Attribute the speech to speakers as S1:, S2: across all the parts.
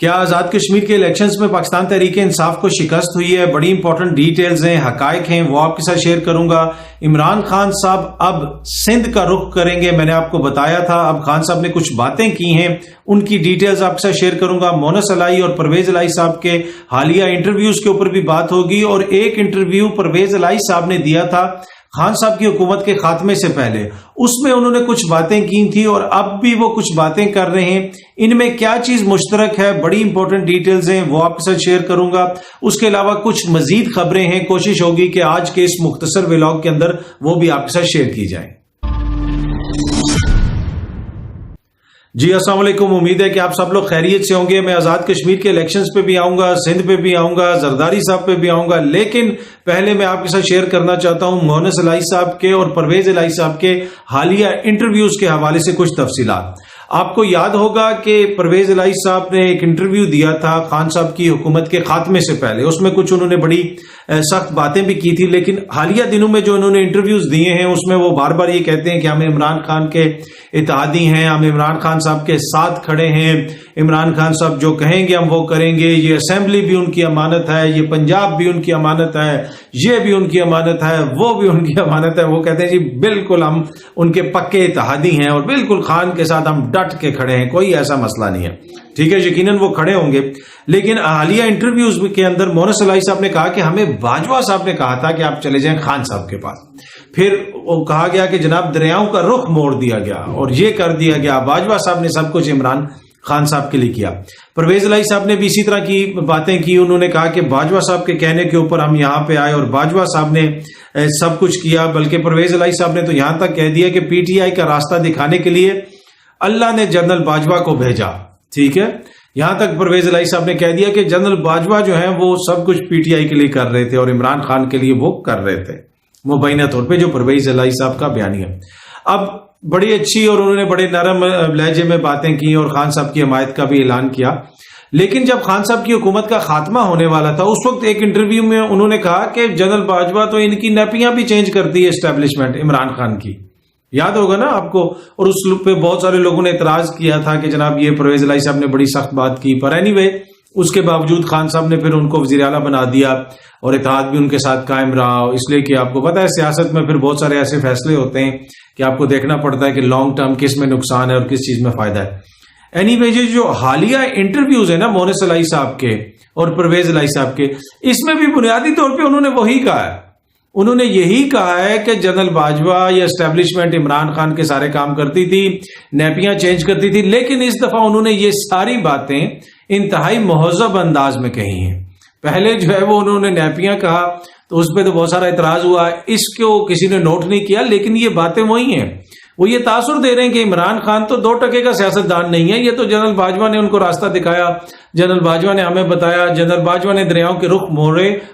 S1: کیا آزاد کشمیر کے الیکشنز میں پاکستان تحریک انصاف کو شکست ہوئی ہے؟ بڑی امپورٹنٹ ڈیٹیلز ہیں، حقائق ہیں، وہ آپ کے ساتھ شیئر کروں گا۔ عمران خان صاحب اب سندھ کا رخ کریں گے، میں نے آپ کو بتایا تھا۔ اب خان صاحب نے کچھ باتیں کی ہیں، ان کی ڈیٹیلز آپ کے ساتھ شیئر کروں گا۔ مونس الہی اور پرویز الہی صاحب کے حالیہ انٹرویوز کے اوپر بھی بات ہوگی، اور ایک انٹرویو پرویز الہی صاحب نے دیا تھا خان صاحب کی حکومت کے خاتمے سے پہلے، اس میں انہوں نے کچھ باتیں کی تھی اور اب بھی وہ کچھ باتیں کر رہے ہیں۔ ان میں کیا چیز مشترک ہے، بڑی امپورٹنٹ ڈیٹیلز ہیں، وہ آپ کے ساتھ شیئر کروں گا۔ اس کے علاوہ کچھ مزید خبریں ہیں، کوشش ہوگی کہ آج کے اس مختصر ولاگ کے اندر وہ بھی آپ کے ساتھ شیئر کی جائیں۔ جی السلام علیکم، امید ہے کہ آپ سب لوگ خیریت سے ہوں گے۔ میں آزاد کشمیر کے الیکشنز پہ بھی آؤں گا، سندھ پہ بھی آؤں گا، زرداری صاحب پہ بھی آؤں گا، لیکن پہلے میں آپ کے ساتھ شیئر کرنا چاہتا ہوں مونس الہی صاحب کے اور پرویز الہی صاحب کے حالیہ انٹرویوز کے حوالے سے کچھ تفصیلات۔ آپ کو یاد ہوگا کہ پرویز الہی صاحب نے ایک انٹرویو دیا تھا خان صاحب کی حکومت کے خاتمے سے پہلے، اس میں کچھ انہوں نے بڑی سخت باتیں بھی کی تھی، لیکن حالیہ دنوں میں جو انہوں نے انٹرویوز دیے ہیں اس میں وہ بار بار یہ کہتے ہیں کہ ہم عمران خان کے اتحادی ہیں، ہم عمران خان صاحب کے ساتھ کھڑے ہیں، عمران خان صاحب جو کہیں گے ہم وہ کریں گے، یہ اسمبلی بھی ان کی امانت ہے، یہ پنجاب بھی ان کی امانت ہے، یہ بھی ان کی امانت ہے، وہ بھی ان کی امانت ہے۔ وہ کہتے ہیں جی بالکل ہم ان کے پکے اتحادی ہیں اور بالکل خان کے ساتھ ہم ڈٹ کے کھڑے ہیں، کوئی ایسا مسئلہ نہیں ہے۔ ٹھیک ہے، یقیناً وہ کھڑے ہوں گے، لیکن حالیہ انٹرویوز کے اندر مونس الہی صاحب نے کہا کہ ہمیں باجوہ صاحب نے کہا تھا کہ آپ چلے جائیں خان صاحب کے پاس، پھر وہ کہا گیا کہ جناب دریاؤں کا رخ موڑ دیا گیا اور یہ کر دیا گیا، باجوہ صاحب نے سب کچھ عمران خان صاحب کے لیے کیا۔ پرویز الہی صاحب نے بھی اسی طرح کی باتیں کی، انہوں نے کہا کہ باجوہ صاحب کے کہنے کے اوپر ہم یہاں پہ آئے اور باجوہ صاحب نے سب کچھ کیا، بلکہ پرویز الہی صاحب نے تو یہاں تک کہہ دیا کہ پی ٹی آئی کا راستہ دکھانے کے لیے اللہ نے جنرل باجوہ کو بھیجا۔ ٹھیک ہے، یہاں تک پرویز الہی صاحب نے کہہ دیا کہ جنرل باجوہ جو ہیں وہ سب کچھ پی ٹی آئی کے لیے کر رہے تھے اور عمران خان کے لیے وہ کر رہے تھے، مبینہ طور پہ جو پرویز الہی صاحب کا بیانیہ۔ اب بڑی اچھی اور انہوں نے بڑے نرم لہجے میں باتیں کی اور خان صاحب کی حمایت کا بھی اعلان کیا، لیکن جب خان صاحب کی حکومت کا خاتمہ ہونے والا تھا اس وقت ایک انٹرویو میں انہوں نے کہا کہ جنرل باجوہ تو ان کی نیپیاں بھی چینج کرتی ہے اسٹیبلشمنٹ عمران خان کی، یاد ہوگا نا آپ کو، اور اس پہ بہت سارے لوگوں نے اعتراض کیا تھا کہ جناب یہ پرویز الہی صاحب نے بڑی سخت بات کی، پر اینی وے اس کے باوجود خان صاحب نے پھر ان کو وزیر اعلیٰ بنا دیا اور اتحاد بھی ان کے ساتھ قائم رہا، اس لیے کہ آپ کو پتا ہے سیاست میں پھر بہت سارے ایسے فیصلے ہوتے ہیں کہ آپ کو دیکھنا پڑتا ہے کہ لانگ ٹرم کس میں نقصان ہے اور کس چیز میں فائدہ ہے۔ اینی وے جو حالیہ انٹرویوز ہیں نا مونس الہی صاحب کے اور پرویز الہی صاحب کے، اس میں بھی بنیادی طور پہ انہوں نے وہی کہا ہے، انہوں نے یہی کہا ہے کہ جنرل باجوہ یا اسٹیبلشمنٹ عمران خان کے سارے کام کرتی تھی، نیپیاں چینج کرتی تھی، لیکن اس دفعہ انہوں نے یہ ساری باتیں انتہائی مہذب انداز میں کہی ہیں۔ پہلے جو ہے وہ انہوں نے نیپیاں کہا تو اس پہ تو بہت سارا اعتراض ہوا، اس کو کسی نے نوٹ نہیں کیا، لیکن یہ باتیں وہی ہیں، وہ یہ تاثر دے رہے ہیں کہ عمران خان تو 2% کا سیاستدان نہیں ہے، یہ تو جنرل باجوہ نے ان کو راستہ دکھایا، جنرل باجوہ نے ہمیں بتایا، جنرل باجوہ نے دریاؤں کے رخ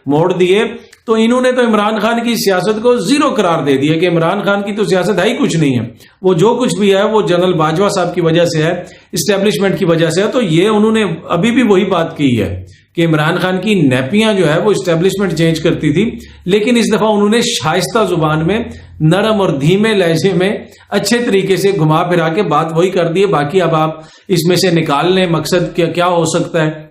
S1: موڑ دیے، تو انہوں نے تو عمران خان کی سیاست کو زیرو قرار دے دیا کہ عمران خان کی تو سیاست ہے ہی کچھ نہیں ہے، وہ جو کچھ بھی ہے وہ جنرل باجوہ صاحب کی وجہ سے ہے، اسٹیبلشمنٹ کی وجہ سے ہے۔ تو یہ انہوں نے ابھی بھی وہی بات کی ہے کہ عمران خان کی نیپیاں جو ہے وہ اسٹیبلشمنٹ چینج کرتی تھی، لیکن اس دفعہ انہوں نے شائستہ زبان میں نرم اور دھیمے لہجے میں اچھے طریقے سے گھما پھرا کے بات وہی کر دی ہے۔ باقی اب آپ اس میں سے نکال لیں مقصد کیا ہو سکتا ہے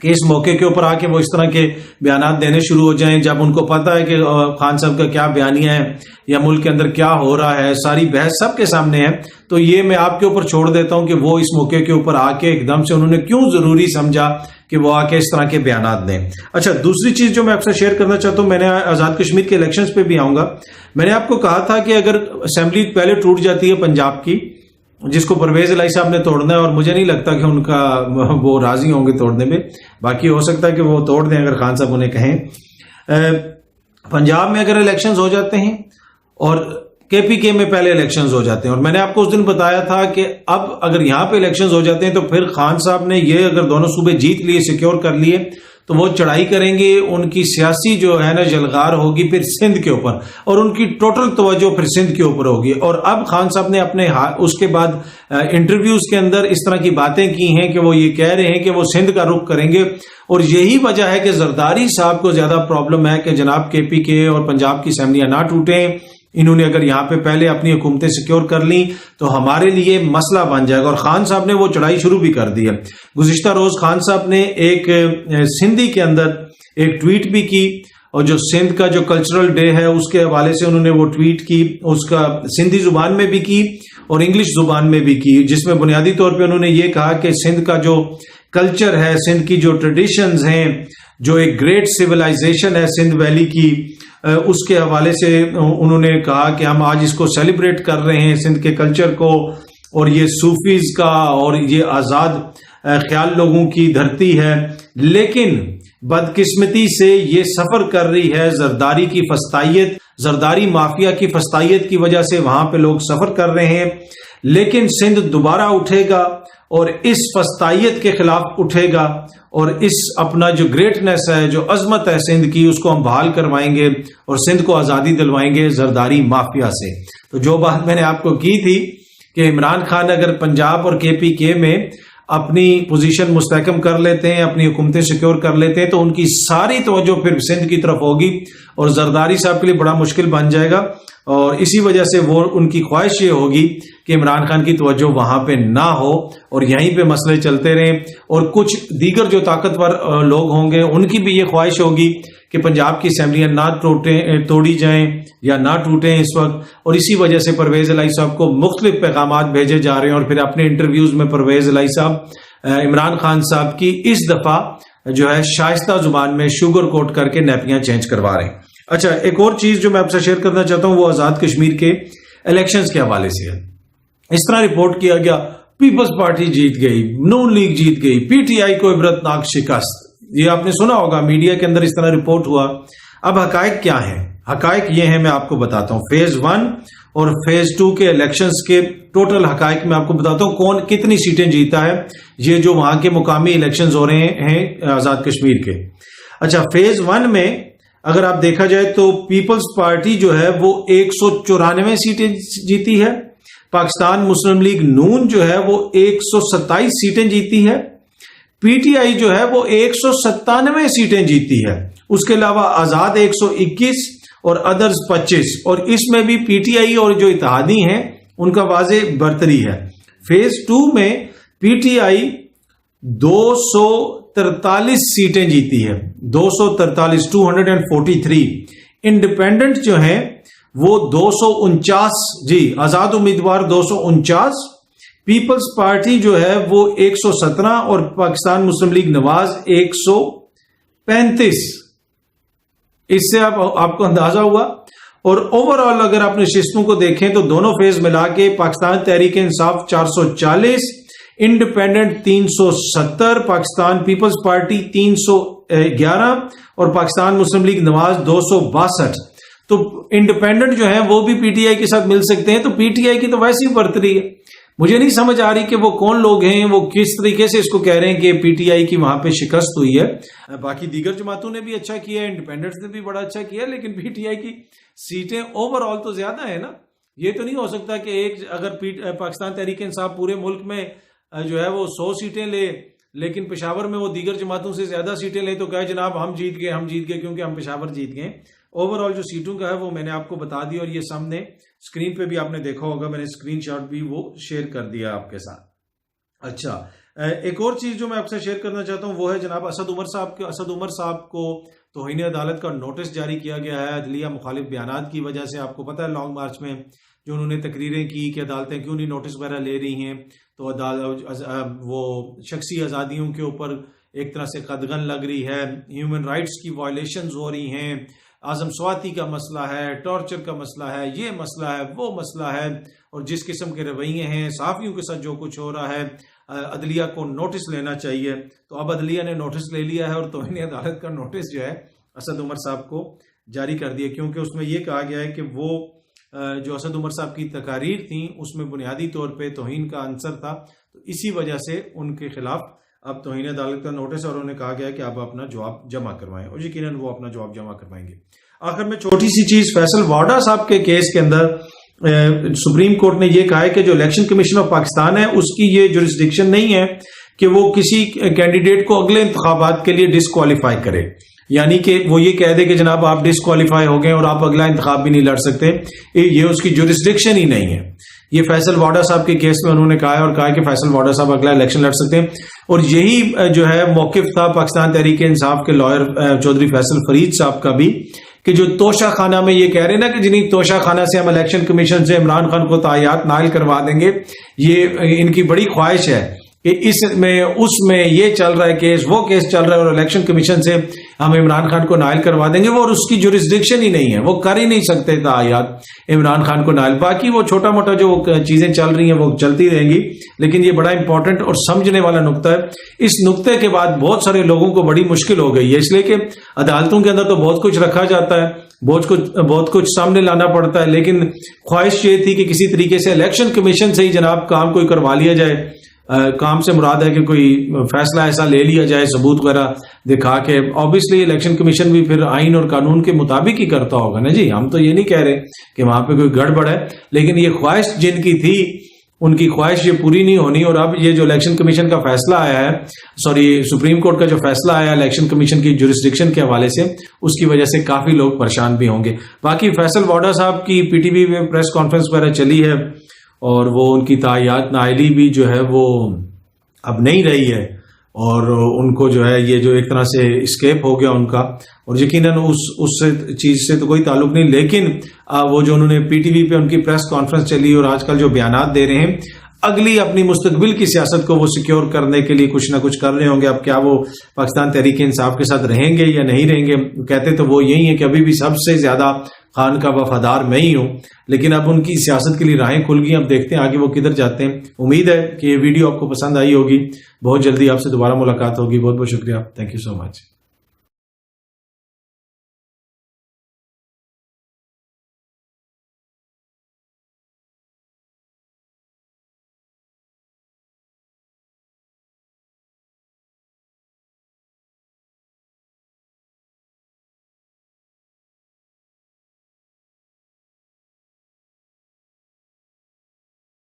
S1: کہ اس موقع کے اوپر آ کے وہ اس طرح کے بیانات دینے شروع ہو جائیں جب ان کو پتہ ہے کہ خان صاحب کا کیا بیانیہ ہے یا ملک کے اندر کیا ہو رہا ہے، ساری بحث سب کے سامنے ہے۔ تو یہ میں آپ کے اوپر چھوڑ دیتا ہوں کہ وہ اس موقع کے اوپر آ کے ایک دم سے انہوں نے کیوں ضروری سمجھا کہ وہ آ کے اس طرح کے بیانات دیں۔ اچھا، دوسری چیز جو میں آپ سے شیئر کرنا چاہتا ہوں، میں نے آزاد کشمیر کے الیکشنز پہ بھی آؤں گا، میں نے آپ کو کہا تھا کہ اگر اسمبلی پہلے ٹوٹ جاتی ہے پنجاب کی، جس کو پرویز الہی صاحب نے توڑنا ہے، اور مجھے نہیں لگتا کہ ان کا وہ راضی ہوں گے توڑنے میں، باقی ہو سکتا ہے کہ وہ توڑ دیں اگر خان صاحب انہیں کہیں۔ پنجاب میں اگر الیکشنز ہو جاتے ہیں اور کے پی کے میں پہلے الیکشنز ہو جاتے ہیں، اور میں نے آپ کو اس دن بتایا تھا کہ اب اگر یہاں پہ الیکشنز ہو جاتے ہیں تو پھر خان صاحب نے یہ اگر دونوں صوبے جیت لیے، سیکیور کر لیے، تو وہ چڑھائی کریں گے، ان کی سیاسی جو ہے نا جلغار ہوگی پھر سندھ کے اوپر، اور ان کی ٹوٹل توجہ پھر سندھ کے اوپر ہوگی۔ اور اب خان صاحب نے اپنے اس کے بعد انٹرویوز کے اندر اس طرح کی باتیں کی ہیں کہ وہ یہ کہہ رہے ہیں کہ وہ سندھ کا رخ کریں گے، اور یہی وجہ ہے کہ زرداری صاحب کو زیادہ پرابلم ہے کہ جناب کے پی کے اور پنجاب کی اسمبلیاں نہ ٹوٹیں، انہوں نے اگر یہاں پہ پہلے اپنی حکومتیں سیکیور کر لیں تو ہمارے لیے مسئلہ بن جائے گا. اور خان صاحب نے وہ چڑھائی شروع بھی کر دی ہے. گزشتہ روز خان صاحب نے ایک سندھی کے اندر ایک ٹویٹ بھی کی, اور جو سندھ کا جو کلچرل ڈے ہے اس کے حوالے سے انہوں نے وہ ٹویٹ کی, اس کا سندھی زبان میں بھی کی اور انگلش زبان میں بھی کی, جس میں بنیادی طور پہ انہوں نے یہ کہا کہ سندھ کا جو کلچر ہے, سندھ کی جو ٹریڈیشنز ہیں, جو ایک گریٹ سیولائزیشن ہے سندھ ویلی کی, اس کے حوالے سے انہوں نے کہا کہ ہم آج اس کو سیلیبریٹ کر رہے ہیں سندھ کے کلچر کو, اور یہ صوفیز کا اور یہ آزاد خیال لوگوں کی دھرتی ہے. لیکن بدقسمتی سے یہ سفر کر رہی ہے زرداری کی فسطائیت, زرداری مافیا کی فسطائیت کی وجہ سے وہاں پہ لوگ سفر کر رہے ہیں. لیکن سندھ دوبارہ اٹھے گا اور اس فسطائیت کے خلاف اٹھے گا, اور اس اپنا جو گریٹنس ہے, جو عظمت ہے سندھ کی, اس کو ہم بحال کروائیں گے اور سندھ کو آزادی دلوائیں گے زرداری مافیا سے. تو جو بات میں نے آپ کو کی تھی کہ عمران خان اگر پنجاب اور KPK میں اپنی پوزیشن مستحکم کر لیتے ہیں, اپنی حکومتیں سیکیور کر لیتے ہیں, تو ان کی ساری توجہ پھر سندھ کی طرف ہوگی اور زرداری صاحب کے لیے بڑا مشکل بن جائے گا. اور اسی وجہ سے وہ ان کی خواہش یہ ہوگی کہ عمران خان کی توجہ وہاں پہ نہ ہو اور یہیں پہ مسئلے چلتے رہیں. اور کچھ دیگر جو طاقتور لوگ ہوں گے ان کی بھی یہ خواہش ہوگی کہ پنجاب کی اسمبلیاں نہ توڑی جائیں یا نہ ٹوٹیں اس وقت. اور اسی وجہ سے پرویز الہی صاحب کو مختلف پیغامات بھیجے جا رہے ہیں, اور پھر اپنے انٹرویوز میں پرویز الہی صاحب عمران خان صاحب کی اس دفعہ جو ہے شائستہ زبان میں شوگر کوٹ کر کے نیپیاں چینج کروا رہے ہیں. اچھا, ایک اور چیز جو میں آپ سے شیئر کرنا چاہتا ہوں وہ آزاد کشمیر کے الیکشنز کے حوالے سے ہے. اس طرح رپورٹ کیا گیا پیپلز پارٹی جیت گئی, نون لیگ جیت گئی, PTI کو عبرتناک شکست. یہ آپ نے سنا ہوگا, میڈیا کے اندر اس طرح رپورٹ ہوا. اب حقائق کیا ہیں؟ حقائق یہ ہیں, میں آپ کو بتاتا ہوں. فیز 1 اور فیز 2 کے الیکشنز کے ٹوٹل حقائق میں آپ کو بتاتا ہوں کون کتنی سیٹیں جیتا ہے, یہ جو وہاں کے مقامی الیکشنز ہو رہے ہیں آزاد کشمیر کے. اچھا, فیز 1 میں اگر آپ دیکھا جائے تو پیپلز پارٹی جو ہے وہ 194 سیٹیں جیتی ہے. پاکستان مسلم لیگ نون جو ہے وہ 127 سیٹیں جیتی ہے. PTI جو ہے وہ 197 سیٹیں جیتی ہے. اس کے علاوہ آزاد 121 اور ادرز 25, اور اس میں بھی PTI اور جو اتحادی ہیں ان کا واضح برتری ہے. فیز 2 میں PTI 243 سیٹیں جیتی ہے, 243. انڈیپینڈنٹ جو ہیں وہ 249, جی آزاد امیدوار 249, پیپلز پارٹی جو ہے وہ 117 اور پاکستان مسلم لیگ نواز 135. اس سے آپ کو اندازہ ہوا. اور اوور آل اگر آپ نشستوں کو دیکھیں تو دونوں فیز ملا کے Pakistan Tehreek Insaf 440, independent 370, Pakistan Peoples party 311 اور پاکستان مسلم لیگ نواز 262. تو انڈیپینڈنٹ جو ہیں وہ بھی PTI کے ساتھ مل سکتے ہیں. تو PTI کی تو ویسی برتری ہے. مجھے نہیں سمجھ آ رہی کہ وہ کون لوگ ہیں, وہ کس طریقے سے اس کو کہہ رہے ہیں کہ PTI کی وہاں پہ شکست ہوئی ہے. باقی دیگر جماعتوں نے بھی اچھا کیا ہے, انڈیپینڈنٹس نے بھی بڑا اچھا کیا, لیکن PTI کی سیٹیں اوور آل تو زیادہ ہے نا. یہ تو نہیں ہو سکتا کہ ایک اگر پاکستان تحریک انصاف پورے ملک میں جو ہے وہ 100 سیٹیں لے, لیکن پشاور میں وہ دیگر جماعتوں سے زیادہ سیٹیں لیں تو کہے جناب ہم جیت گئے کیونکہ ہم پشاور جیت گئے. اوور آل جو سیٹوں کا ہے وہ میں نے آپ کو بتا دیا, اور یہ سامنے اسکرین پہ بھی آپ نے دیکھا ہوگا, میں نے اسکرین شاٹ بھی وہ شیئر کر دیا آپ کے ساتھ. اچھا, ایک اور چیز جو میں آپ سے شیئر کرنا چاہتا ہوں وہ ہے جناب اسد عمر صاحب کو توہین عدالت کا نوٹس جاری کیا گیا ہے عدلیہ مخالف بیانات کی وجہ سے. آپ کو پتہ ہے لانگ مارچ میں جو انہوں نے تقریریں کی کہ عدالتیں کیوں نہیں نوٹس وغیرہ لے رہی ہیں, تو وہ شخصی آزادیوں کے اوپر ایک طرح سے قدغن لگ رہی ہے, ہیومن رائٹس کی وائلیشنز ہو رہی ہیں, اعظم سواتی کا مسئلہ ہے, ٹارچر کا مسئلہ ہے, یہ مسئلہ ہے, وہ مسئلہ ہے, اور جس قسم کے رویے ہیں صحافیوں کے ساتھ جو کچھ ہو رہا ہے, عدلیہ کو نوٹس لینا چاہیے. تو اب عدلیہ نے نوٹس لے لیا ہے اور توہین عدالت کا نوٹس جو ہے اسد عمر صاحب کو جاری کر دیا, کیونکہ اس میں یہ کہا گیا ہے کہ وہ جو اسد عمر صاحب کی تقاریر تھیں اس میں بنیادی طور پہ توہین کا عنصر تھا. تو اسی وجہ سے ان کے خلاف اب توہین عدالت کا نوٹس, اور انہوں نے کہا گیا کہ آپ اپنا جواب جمع کروائیں, اور یقیناً وہ اپنا جواب جمع کروائیں گے. آخر میں چھوٹی سی چیز, فیصل واڈا صاحب کے کیس کے اندر سپریم کورٹ نے یہ کہا ہے کہ جو الیکشن کمیشن آف پاکستان ہے اس کی یہ جورسڈکشن نہیں ہے کہ وہ کسی کینڈیڈیٹ کو اگلے انتخابات کے لیے ڈسکوالیفائی کرے. یعنی کہ وہ یہ کہہ دے کہ جناب آپ ڈسکوالیفائی ہو گئے اور آپ اگلا انتخاب بھی نہیں لڑ سکتے، یہ اس کی جورسڈکشن ہی نہیں ہے۔ یہ فیصل واڈا صاحب کے کیس میں انہوں نے کہا ہے، اور کہا کہ فیصل واڈا صاحب اگلا الیکشن لڑ سکتے ہیں، اور یہی جو ہے موقف تھا پاکستان تحریک انصاف کے لائر چودھری فیصل فرید صاحب کا بھی، کہ جو توشہ خانہ میں یہ کہہ رہے ہیں نا کہ جنہیں توشہ خانہ سے ہم الیکشن کمیشن سے عمران خان کو تائیات نائل کروا دیں گے، یہ ان کی بڑی خواہش ہے کہ اس میں یہ چل رہا ہے کیس، وہ کیس چل رہا ہے، اور الیکشن کمیشن سے ہم عمران خان کو نائل کروا دیں گے، وہ اور اس کی جورسڈکشن ہی نہیں ہے، وہ کر ہی نہیں سکتے تائیات عمران خان کو نائل۔ باقی وہ چھوٹا موٹا جو چیزیں چل رہی ہیں وہ چلتی رہیں گی، لیکن یہ بڑا امپورٹنٹ اور سمجھنے والا نقطہ ہے۔ اس نقطے کے بعد بہت سارے لوگوں کو بڑی مشکل ہو گئی ہے، اس لیے کہ عدالتوں کے اندر تو بہت کچھ رکھا جاتا ہے، بہت کچھ سامنے لانا پڑتا ہے، لیکن خواہش یہ تھی کہ کسی طریقے سے الیکشن کمیشن سے ہی جناب کام کوئی کروا لیا جائے۔ کام سے مراد ہے کہ کوئی فیصلہ ایسا لے لیا جائے ثبوت وغیرہ دکھا کے۔ آبویسلی الیکشن کمیشن بھی پھر آئین اور قانون کے مطابق ہی کرتا ہوگا نا جی، ہم تو یہ نہیں کہہ رہے کہ وہاں پہ کوئی گڑبڑ ہے، لیکن یہ خواہش جن کی تھی ان کی خواہش یہ پوری نہیں ہونی، اور اب یہ جو الیکشن کمیشن کا فیصلہ آیا ہے، سپریم کورٹ کا جو فیصلہ آیا ہے الیکشن کمیشن کی جورسڈکشن کے حوالے سے، اس کی وجہ سے کافی لوگ پریشان بھی ہوں گے۔ باقی فیصل واڈا صاحب کی پی ٹی وی میں پریس کانفرنس وغیرہ چلی ہے، اور وہ ان کی تائیات نائلی بھی جو ہے وہ اب نہیں رہی ہے، اور ان کو جو ہے یہ جو ایک طرح سے اسکیپ ہو گیا ان کا، اور یقیناً اس چیز سے تو کوئی تعلق نہیں، لیکن وہ جو انہوں نے پی ٹی وی پہ ان کی پریس کانفرنس چلی اور آج کل جو بیانات دے رہے ہیں، اگلی اپنی مستقبل کی سیاست کو وہ سیکیور کرنے کے لیے کچھ نہ کچھ کر رہے ہوں گے۔ اب کیا وہ پاکستان تحریک انصاف کے ساتھ رہیں گے یا نہیں رہیں گے؟ کہتے تو وہ یہی ہیں کہ ابھی بھی سب سے زیادہ خان کا وفادار میں ہی ہوں، لیکن اب ان کی سیاست کے لیے راہیں کھل گئی، اب دیکھتے ہیں آگے وہ کدھر جاتے ہیں۔ امید ہے کہ یہ ویڈیو آپ کو پسند آئی ہوگی، بہت جلدی آپ سے دوبارہ ملاقات ہوگی۔ بہت بہت شکریہ، تھینک یو سو مچ۔